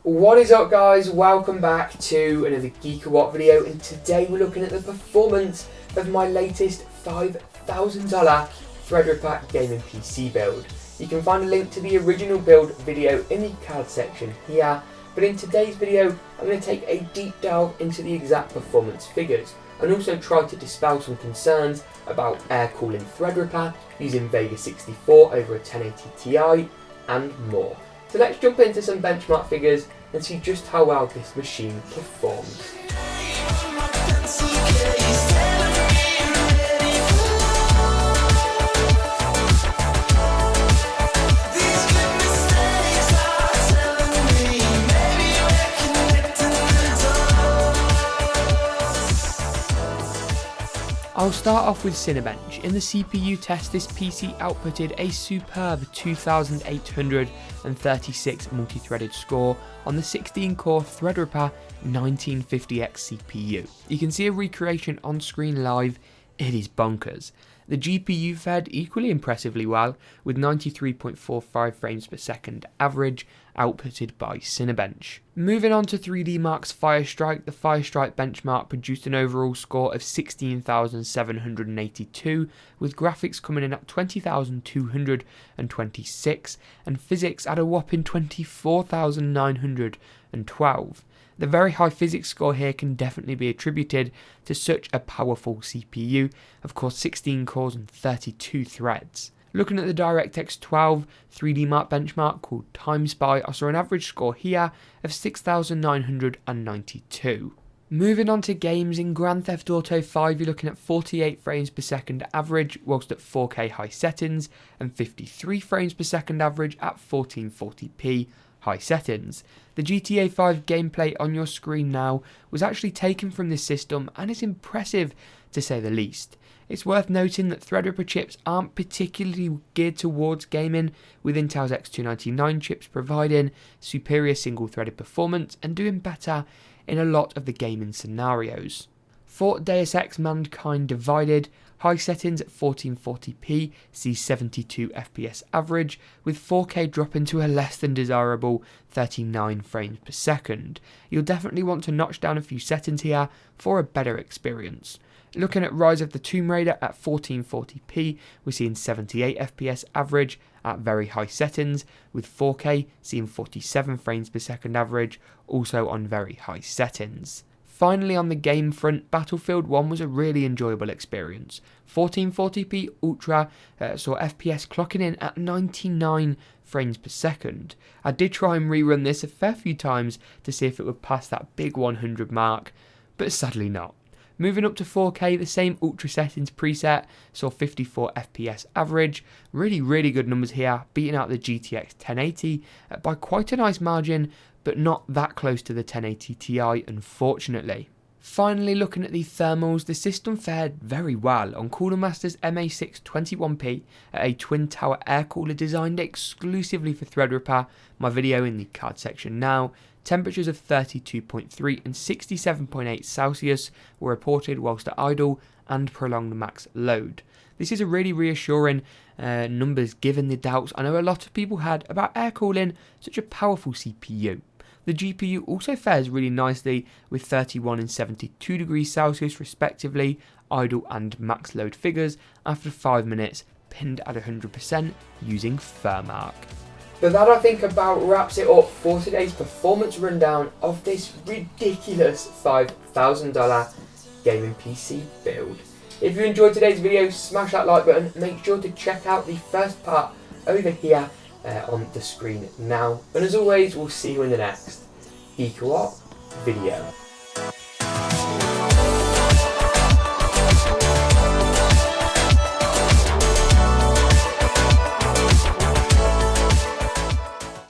What is up guys, welcome back to another GeekaWhat video, and today we're looking at the performance of my latest $5,000 Threadripper gaming PC build. You can find a link to the original build video in the card section here, but in today's video I'm going to take a deep dive into the exact performance figures and also try to dispel some concerns about air cooling Threadripper using Vega 64 over a 1080 Ti and more. So let's jump into some benchmark figures and see just how well this machine performs. I'll start off with Cinebench. In the CPU test, this PC outputted a superb 2836 multi-threaded score on the 16-core Threadripper 1950X CPU. You can see a recreation on screen live. It is bonkers. The GPU fared equally impressively well, with 93.45 frames per second average outputted by Cinebench. Moving on to 3D Mark's Firestrike, the Firestrike benchmark produced an overall score of 16,782, with graphics coming in at 20,226 and physics at a whopping 24,912. The very high physics score here can definitely be attributed to such a powerful CPU, of course 16 cores and 32 threads. Looking at the DirectX 12 3D Mark benchmark called TimeSpy, I saw an average score here of 6,992. Moving on to games, in Grand Theft Auto 5 you're looking at 48 frames per second average whilst at 4K high settings and 53 frames per second average at 1440p high settings. The GTA 5 gameplay on your screen now was actually taken from this system and is impressive to say the least. It's worth noting that Threadripper chips aren't particularly geared towards gaming, with Intel's X299 chips providing superior single-threaded performance and doing better in a lot of the gaming scenarios. For Deus Ex Mankind Divided, high settings at 1440p sees 72 FPS average, with 4K dropping to a less than desirable 39 frames per second. You'll definitely want to notch down a few settings here for a better experience. Looking at Rise of the Tomb Raider at 1440p, we're seeing 78 FPS average at very high settings, with 4K seeing 47 frames per second average, also on very high settings. Finally, on the game front, Battlefield 1 was a really enjoyable experience. 1440p Ultra saw FPS clocking in at 99 frames per second. I did try and rerun this a fair few times to see if it would pass that big 100 mark, but sadly not. Moving up to 4K, the same Ultra settings preset saw 54 FPS average. Really good numbers here, beating out the GTX 1080 by quite a nice margin, but not that close to the 1080 Ti, unfortunately. Finally, looking at the thermals, the system fared very well on Cooler Master's MA6 21p at a twin tower air cooler designed exclusively for Threadripper. My video in the card section now. Temperatures of 32.3 and 67.8 Celsius were reported whilst at idle and prolonged max load. This is a really reassuring numbers given the doubts I know a lot of people had about air cooling such a powerful CPU. The GPU also fares really nicely with 31 and 72 degrees Celsius respectively, idle and max load figures after 5 minutes, pinned at 100% using Thermark. But that I think about wraps it up for today's performance rundown of this ridiculous $5,000 gaming PC build. If you enjoyed today's video, smash that like button. Make sure to check out the first part over here on the screen now. And as always, we'll see you in the next GeekaWhat video.